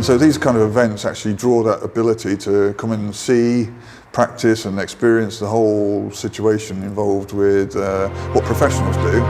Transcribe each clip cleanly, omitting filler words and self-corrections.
And so these kind of events actually draw that ability to come and see, practice and experience the whole situation involved with what professionals do.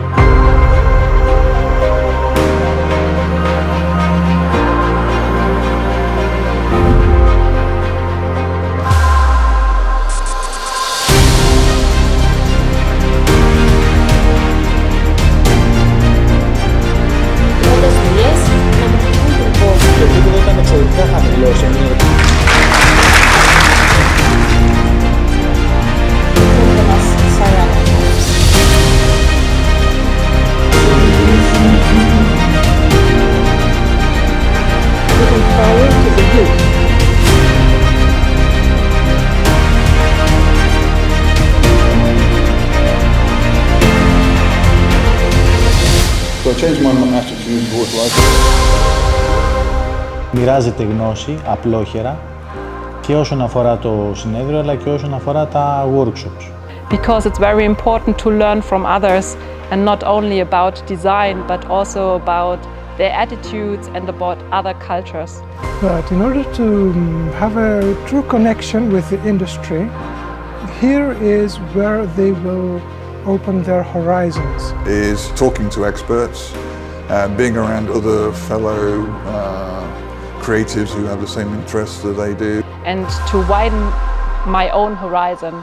So I changed my attitude towards life. Μοιράζεται γνώση απλόχερα και όσον αφορά το συνέδριο αλλά και όσον αφορά τα workshops. Because it's very important to learn from others and not only about design but also about their attitudes and about other cultures. But in order to have a true connection with the industry, here is where they will open their horizons. Is talking to experts, being around other fellow creatives who have the same interests that they do. And to widen my own horizon.